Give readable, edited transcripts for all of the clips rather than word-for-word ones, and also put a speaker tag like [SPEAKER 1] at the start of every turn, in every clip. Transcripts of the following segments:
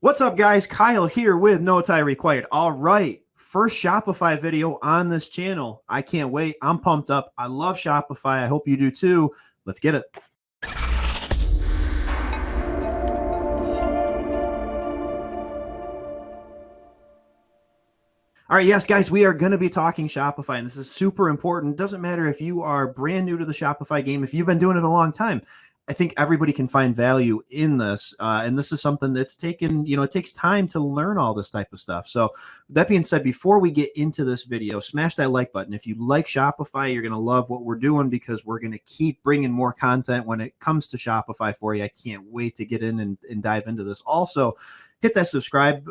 [SPEAKER 1] What's up, guys? Kyle here with No Tie Required. All right, first Shopify video on this channel. I can't wait. I'm pumped up. I love Shopify. I hope you do too. Let's get it. All right, yes, guys, we are going to be talking Shopify, and this is super important. It doesn't matter if you are brand new to the Shopify game, if you've been doing it a long time. I think everybody can find value in this. And this is something that's taken, it takes time to learn all this type of stuff. So that being said, before we get into this video, smash that like button. If you like Shopify, you're going to love what we're doing because we're going to keep bringing more content when it comes to Shopify for you. I can't wait to get in and dive into this. Also, hit that subscribe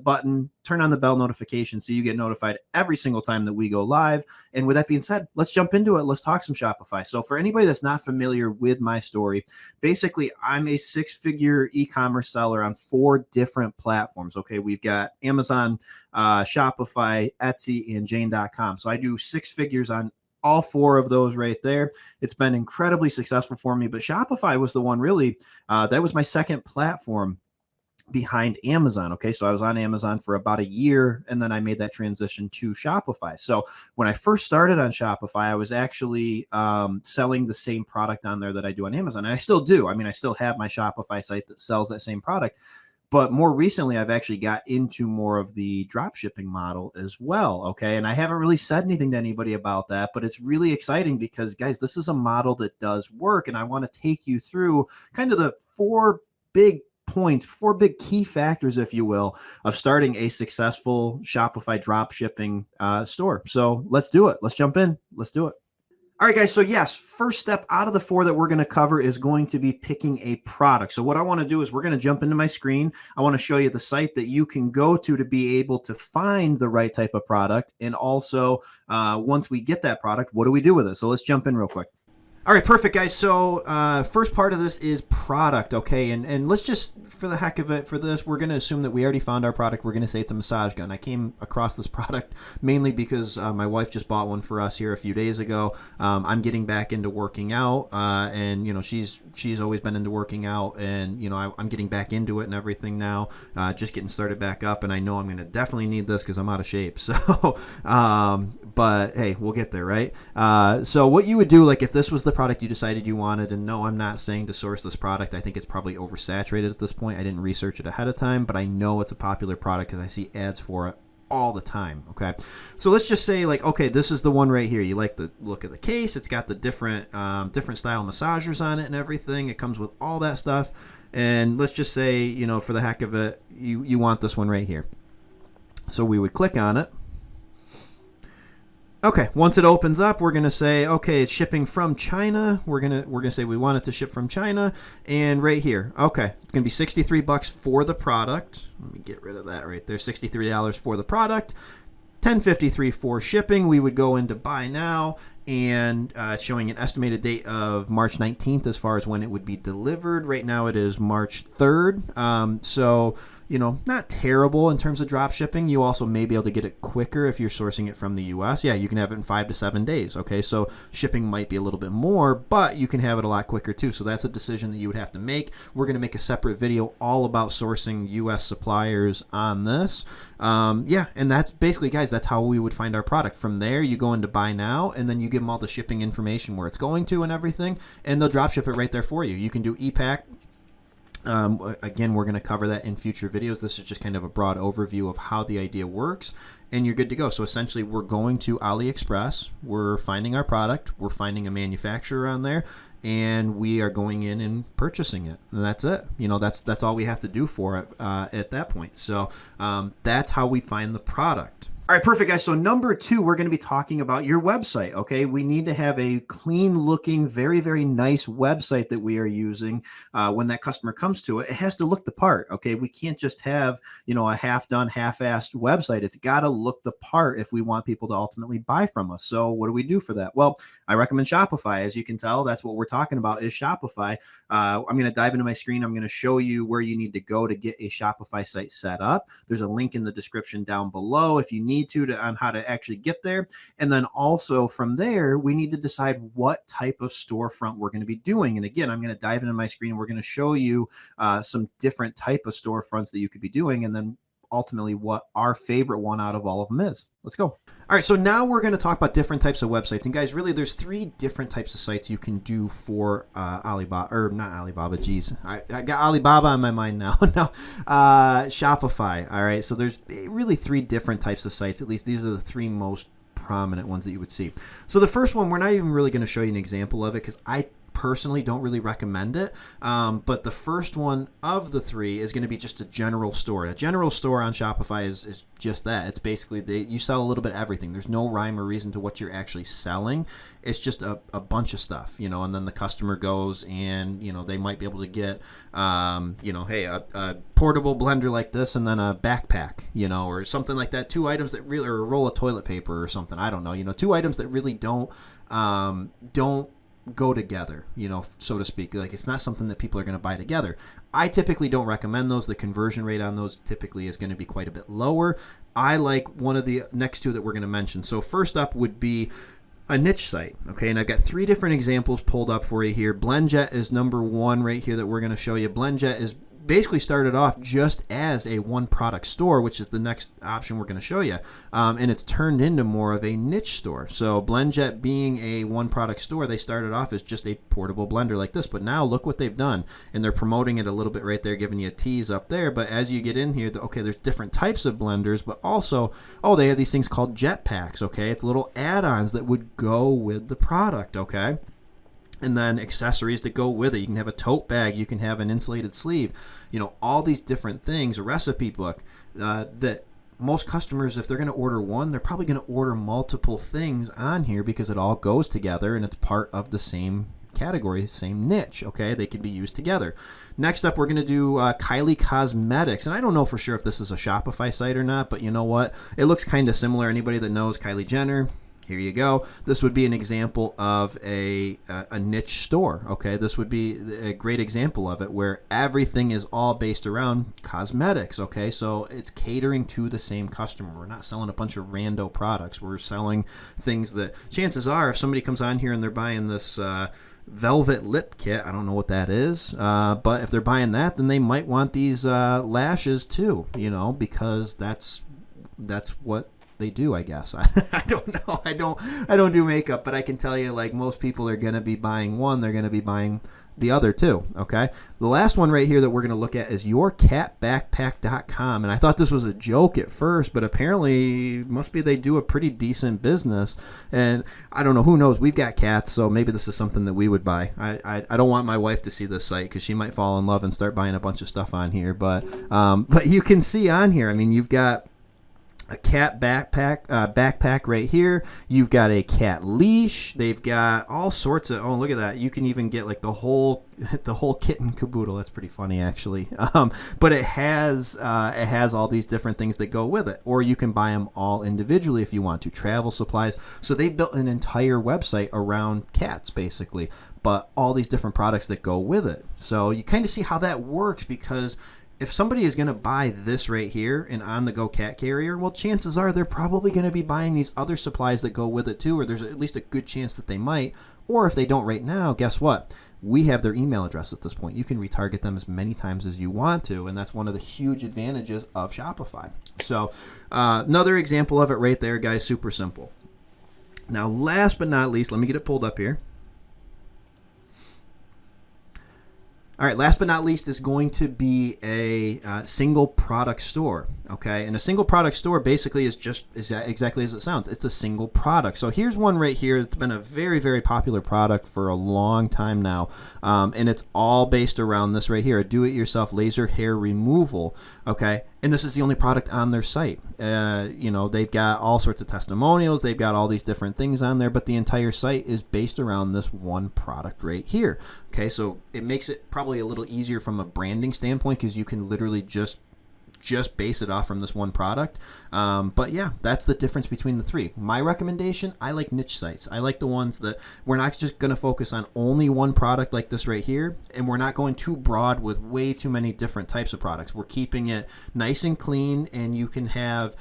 [SPEAKER 1] button, turn on the bell notification so you get notified every single time that we go live. And with that being said, let's jump into it. Let's talk some Shopify. So for anybody that's not familiar with my story, basically I'm a six-figure e-commerce seller on 4 different platforms. Okay, we've got Amazon, Shopify, Etsy, and Jane.com. So I do 6 figures on all 4 of those right there. It's been incredibly successful for me, but Shopify was the one really, that was my second platform behind Amazon. Okay. So I was on Amazon for about a year and then I made that transition to Shopify. So when I first started on Shopify, I was actually selling the same product on there that I do on Amazon. And I still do. I mean, I still have my Shopify site that sells that same product. But more recently, I've actually got into more of the drop shipping model as well. Okay. And I haven't really said anything to anybody about that, but it's really exciting because, guys, this is a model that does work. And I want to take you through kind of the 4 big points, 4 big key factors, if you will, of starting a successful Shopify drop shipping store. So let's do it. Let's jump in. Let's do it. All right, guys. So yes, first step out of the 4 that we're going to cover is going to be picking a product. So what I want to do is we're going to jump into my screen. I want to show you the site that you can go to be able to find the right type of product. And also, once we get that product, what do we do with it? So let's jump in real quick. All right, perfect, guys. So first part of this is product, okay? And let's just, for the heck of it, for this, we're going to assume that we already found our product. We're going to say it's a massage gun. I came across this product mainly because my wife just bought one for us here a few days ago. I'm getting back into working out, and she's always been into working out, and I'm getting back into it and everything now, just getting started back up, and I know I'm going to definitely need this because I'm out of shape. So, but hey, we'll get there, right? So what you would do, like if this was the product you decided you wanted, and no, I'm not saying to source this product. I think it's probably oversaturated at this point. I didn't research it ahead of time, but I know it's a popular product because I see ads for it all the time. Okay, so let's just say like, okay, this is the one right here. You like the look of the case. It's got the different style massagers on it and everything. It comes with all that stuff. And let's just say, for the heck of it, you want this one right here. So we would click on it. Okay, once it opens up, we're going to say, okay, it's shipping from China. We're going to say we want it to ship from China. And right here, okay, it's going to be $63 for the product. Let me get rid of that right there. $63 for the product. $10.53 for shipping. We would go into buy now, and showing an estimated date of March 19th as far as when it would be delivered. Right now it is March 3rd. So, not terrible in terms of drop shipping. You also may be able to get it quicker if you're sourcing it from the US. Yeah, you can have it in 5 to 7 days. Okay, so shipping might be a little bit more, but you can have it a lot quicker too. So that's a decision that you would have to make. We're going to make a separate video all about sourcing US suppliers on this. Yeah, and that's basically, guys, that's how we would find our product. From there, you go into buy now, and then you give them all the shipping information where it's going to and everything, and they'll drop ship it right there for you. You can do e-pack. Again, we're going to cover that in future videos. This is just kind of a broad overview of how the idea works, and you're good to go. So essentially, we're going to AliExpress. We're finding our product. We're finding a manufacturer on there, and we are going in and purchasing it. And that's it. That's all we have to do for it at that point. So that's how we find the product. All right, perfect, guys. So number 2, we're going to be talking about your website, okay? We need to have a clean-looking, very, very nice website that we are using when that customer comes to it. It has to look the part, okay? We can't just have, a half-done, half-assed website. It's got to look the part if we want people to ultimately buy from us. So what do we do for that? Well, I recommend Shopify. As you can tell, that's what we're talking about is Shopify. I'm going to dive into my screen. I'm going to show you where you need to go to get a Shopify site set up. There's a link in the description down below if you need need to on how to actually get there. And then also from there, we need to decide what type of storefront we're going to be doing. And again, I'm going to dive into my screen and we're going to show you some different type of storefronts that you could be doing. And then ultimately what our favorite one out of all of them is. Let's go. All right, so now we're going to talk about different types of websites. And guys, really, there's 3 different types of sites you can do for Alibaba, or not Alibaba, geez. I got Alibaba on my mind now. No, Shopify. All right, so there's really 3 different types of sites. At least these are the 3 most prominent ones that you would see. So the first one, we're not even really going to show you an example of it because I personally don't really recommend it, but the first one of the 3 is going to be just a general store. A general store on Shopify is just that. It's basically you sell a little bit of everything. There's no rhyme or reason to what you're actually selling. It's just a bunch of stuff, and then the customer goes and they might be able to get hey, a portable blender like this and then a backpack, or something like that. 2 items that really, or a roll of toilet paper or something, I don't know, 2 items that really don't go together, so to speak. Like, it's not something that people are going to buy together. I typically don't recommend those. The conversion rate on those typically is going to be quite a bit lower. I like one of the next 2 that we're going to mention. So first up would be a niche site. Okay, and I've got 3 different examples pulled up for you here. BlendJet is number 1 right here that we're going to show you. BlendJet is basically started off just as a one product store, which is the next option we're going to show you, and it's turned into more of a niche store. So BlendJet being a one product store, they started off as just a portable blender like this, but now look what they've done, and they're promoting it a little bit right there, giving you a tease up there. But as you get in here, okay, there's different types of blenders, but also, they have these things called jet packs. Okay, it's little add-ons that would go with the product. Okay, and then accessories that go with it. You can have a tote bag, you can have an insulated sleeve, all these different things, a recipe book, that most customers, if they're going to order one, they're probably going to order multiple things on here because it all goes together and it's part of the same category, same niche. Okay, they can be used together. Next up, we're going to do Kylie Cosmetics, and I don't know for sure if this is a Shopify site or not, but you know what? It looks kind of similar. Anybody that knows Kylie Jenner, here you go. This would be an example of a niche store. Okay, this would be a great example of it where everything is all based around cosmetics. Okay, so it's catering to the same customer. We're not selling a bunch of rando products. We're selling things that chances are, if somebody comes on here and they're buying this velvet lip kit, I don't know what that is, but if they're buying that, then they might want these lashes too. Because that's what they do, I guess. I don't know. I don't do makeup, but I can tell you, like, most people are going to be buying one, they're going to be buying the other too. Okay. The last one right here that we're going to look at is yourcatbackpack.com. And I thought this was a joke at first, but apparently must be they do a pretty decent business. And I don't know, who knows? We've got cats, so maybe this is something that we would buy. I don't want my wife to see this site because she might fall in love and start buying a bunch of stuff on here. But you can see on here, I mean, you've got a cat backpack right here. You've got a cat leash. They've got all sorts of, look at that. You can even get like the whole kit and caboodle. That's pretty funny, actually. But it has all these different things that go with it. Or you can buy them all individually if you want to. Travel supplies. So they've built an entire website around cats, basically, but all these different products that go with it. So you kind of see how that works, because if somebody is going to buy this right here, an on-the-go cat carrier, well, chances are they're probably going to be buying these other supplies that go with it too, or there's at least a good chance that they might. Or if they don't right now, guess what? We have their email address at this point. You can retarget them as many times as you want to, and that's one of the huge advantages of Shopify. So another example of it right there, guys, super simple. Now, last but not least, let me get it pulled up here. All right, last but not least is going to be a single product store, okay? And a single product store basically is exactly as it sounds. It's a single product. So here's one right here that's been a very, very popular product for a long time now, and it's all based around this right here, a do-it-yourself laser hair removal, okay? And this is the only product on their site. They've got all sorts of testimonials. They've got all these different things on there, but the entire site is based around this one product right here. Okay, so it makes it probably a little easier from a branding standpoint because you can literally just just base it off from this one product. But yeah, that's the difference between the three. My recommendation, I like niche sites. I like the ones that we're not just going to focus on only one product like this right here, and we're not going too broad with way too many different types of products. We're keeping it nice and clean, and you can have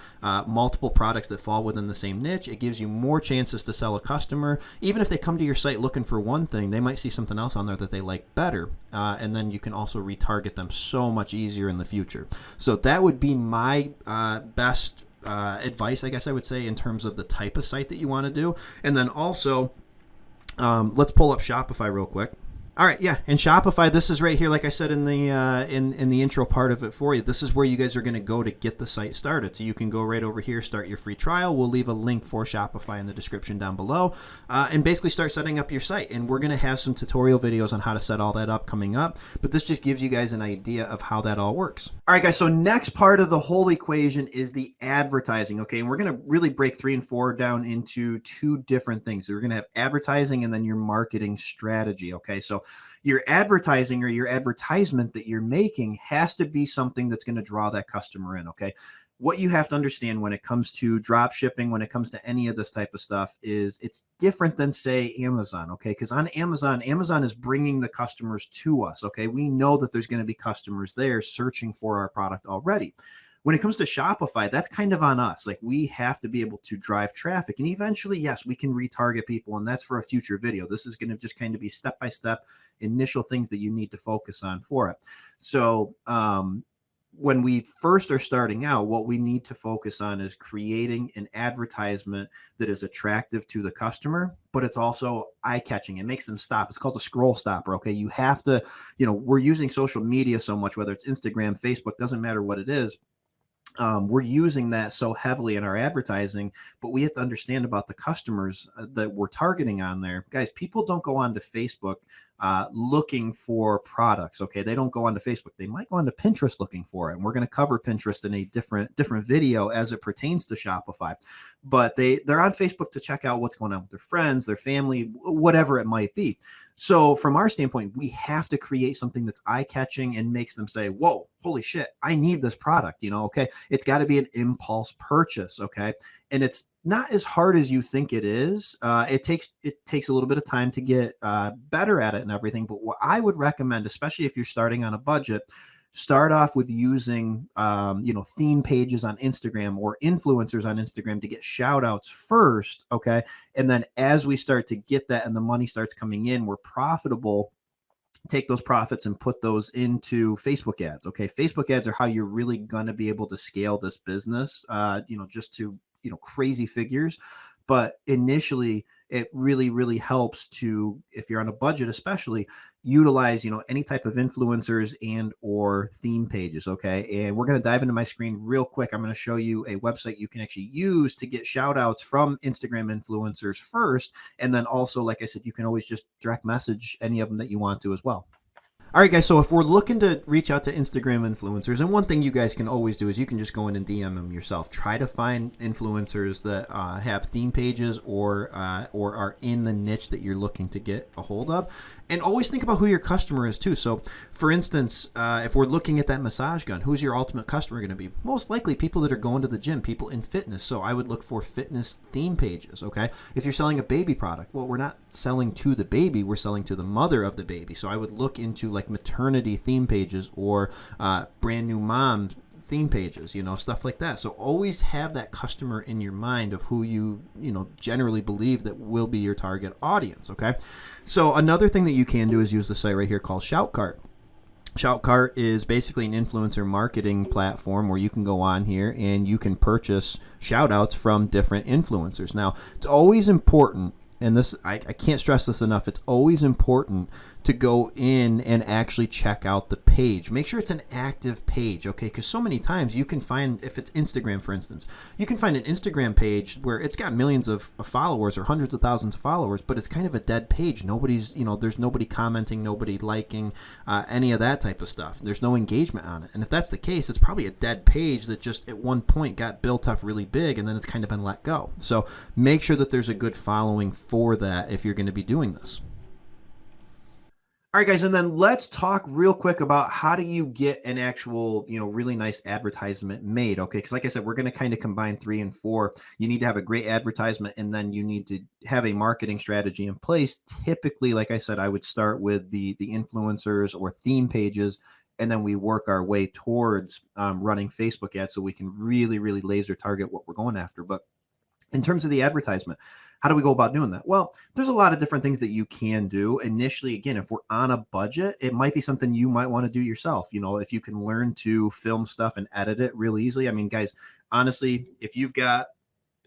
[SPEAKER 1] multiple products that fall within the same niche. It gives you more chances to sell a customer. Even if they come to your site looking for one thing, they might see something else on there that they like better, and then you can also retarget them so much easier in the future. So that would be my best advice, I guess I would say, in terms of the type of site that you want to do. And then also, let's pull up Shopify real quick. All right, yeah, and Shopify, this is right here, like I said in the in the intro part of it for you. This is where you guys are going to go to get the site started. So you can go right over here, start your free trial. We'll leave a link for Shopify in the description down below, and basically start setting up your site. And we're going to have some tutorial videos on how to set all that up coming up, but this just gives you guys an idea of how that all works. All right, guys, so next part of the whole equation is the advertising, okay? And we're going to really break 3 and 4 down into 2 different things. So we're going to have advertising and then your marketing strategy, okay? So your advertising or your advertisement that you're making has to be something that's going to draw that customer in, okay? What you have to understand when it comes to drop shipping, when it comes to any of this type of stuff, is it's different than, say, Amazon, okay? Because on Amazon is bringing the customers to us, okay? We know that there's going to be customers there searching for our product already. When it comes to Shopify, that's kind of on us. Like, we have to be able to drive traffic, and eventually, yes, we can retarget people, and that's for a future video. This is going to just kind of be step-by-step initial things that you need to focus on for it. So when we first are starting out, what we need to focus on is creating an advertisement that is attractive to the customer, but it's also eye-catching. It makes them stop. It's called a scroll stopper, okay? You have to, we're using social media so much, whether it's Instagram, Facebook, doesn't matter what it is. We're using that so heavily in our advertising, but we have to understand about the customers that we're targeting on there. Guys, people don't go onto Facebook looking for products, okay? They don't go onto Facebook. They might go onto Pinterest looking for it, and we're going to cover Pinterest in a different video as it pertains to Shopify. But they're on Facebook to check out what's going on with their friends, their family, whatever it might be. So from our standpoint, we have to create something that's eye-catching and makes them say, whoa, holy shit, I need this product, okay? It's got to be an impulse purchase, okay? And it's not as hard as you think it is. It takes a little bit of time to get better at it and everything. But what I would recommend, especially if you're starting on a budget, start off with using theme pages on Instagram or influencers on Instagram to get shout outs first, okay? And then as we start to get that and the money starts coming in, we're profitable, take those profits and put those into Facebook ads, okay? Facebook ads are how you're really going to be able to scale this business, just to crazy figures. But initially, it really, really helps to, if you're on a budget especially, utilize, any type of influencers and or theme pages, okay? And we're going to dive into my screen real quick. I'm going to show you a website you can actually use to get shout outs from Instagram influencers first. And then also, like I said, you can always just direct message any of them that you want to as well. All right, guys, so if we're looking to reach out to Instagram influencers, and one thing you guys can always do is you can just go in and DM them yourself. Try to find influencers that have theme pages or are in the niche that you're looking to get a hold of. And always think about who your customer is, too. So, for instance, if we're looking at that massage gun, who's your ultimate customer going to be? Most likely people that are going to the gym, people in fitness. So I would look for fitness theme pages, okay? If you're selling a baby product, well, we're not selling to the baby. We're selling to the mother of the baby. So I would look into, like, maternity theme pages or brand new mom theme pages, stuff like that. So always have that customer in your mind of who you generally believe that will be your target audience, okay? So another thing that you can do is use the site right here called Shoutcart. Shoutcart is basically an influencer marketing platform where you can go on here and you can purchase shout outs from different influencers. Now, it's always important, and this I can't stress this enough, it's always important to go in and actually check out the page. Make sure it's an active page, okay? Because so many times you can find, if it's Instagram, for instance, you can find an Instagram page where it's got millions of followers or hundreds of thousands of followers, but it's kind of a dead page. Nobody's, there's nobody commenting, nobody liking, any of that type of stuff. There's no engagement on it. And if that's the case, it's probably a dead page that just at one point got built up really big and then it's kind of been let go. So make sure that there's a good following for that if you're going to be doing this. All right, guys, and then let's talk real quick about how do you get an actual, really nice advertisement made, okay? Because like I said, we're going to kind of combine 3 and 4. You need to have a great advertisement, and then you need to have a marketing strategy in place. Typically, like I said, I would start with the influencers or theme pages, and then we work our way towards running Facebook ads so we can really, really laser target what we're going after. But in terms of the advertisement, how do we go about doing that? Well, there's a lot of different things that you can do. Initially, again, if we're on a budget, it might be something you might want to do yourself. If you can learn to film stuff and edit it real easily. I mean, guys, honestly, if you've got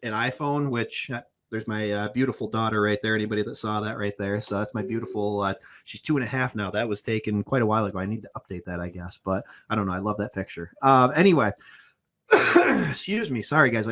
[SPEAKER 1] an iPhone, which there's my beautiful daughter right there. Anybody that saw that right there. So that's my beautiful, she's 2.5 now. That was taken quite a while ago. I need to update that, I guess, but I don't know. I love that picture. Anyway, excuse me. Sorry, guys.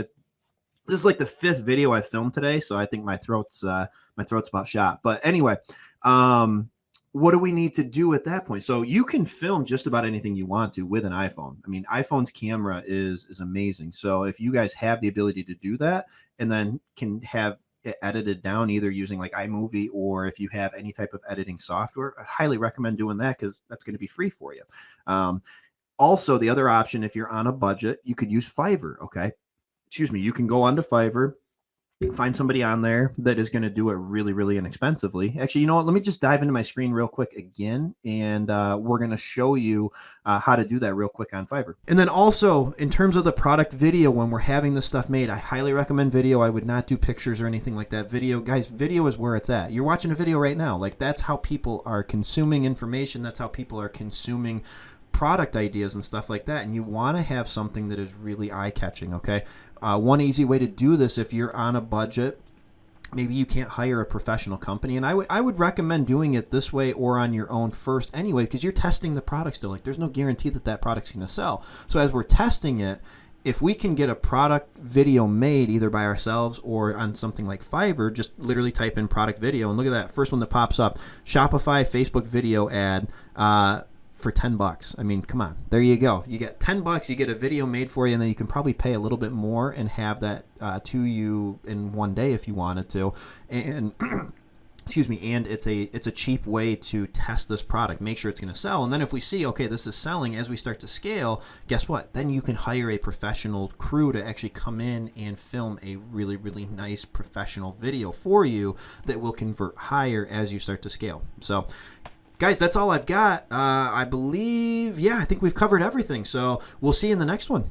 [SPEAKER 1] This is like the 5th video I filmed today, so I think my throat's about shot. But anyway, what do we need to do at that point? So you can film just about anything you want to with an iPhone. I mean, iPhone's camera is amazing. So if you guys have the ability to do that, and then can have it edited down either using like iMovie, or if you have any type of editing software, I highly recommend doing that because that's going to be free for you. Also, the other option, if you're on a budget, you could use Fiverr. Okay. Excuse me, you can go onto Fiverr, find somebody on there that is going to do it really, really inexpensively. Actually, you know what? Let me just dive into my screen real quick again, and we're going to show you how to do that real quick on Fiverr. And then also, in terms of the product video, when we're having this stuff made, I highly recommend video. I would not do pictures or anything like that. Video, guys, video is where it's at. You're watching a video right now. Like, that's how people are consuming information. That's how people are consuming product ideas and stuff like that. And you want to have something that is really eye-catching, okay? One easy way to do this, if you're on a budget, maybe you can't hire a professional company, and I would recommend doing it this way or on your own first anyway, because you're testing the product still. Like, there's no guarantee that that product's going to sell. So as we're testing it, if we can get a product video made either by ourselves or on something like Fiverr, just literally type in product video, and look at that first one that pops up, Shopify Facebook video ad, for $10. I mean, come on, there you go. You get $10, you get a video made for you, and then you can probably pay a little bit more and have that to you in one day if you wanted to. And excuse me, and it's a cheap way to test this product, make sure it's going to sell. And then if we see, okay, this is selling, as we start to scale, guess what? Then you can hire a professional crew to actually come in and film a really, really nice professional video for you that will convert higher as you start to scale. So guys, that's all I've got. I believe, I think we've covered everything. So we'll see you in the next one.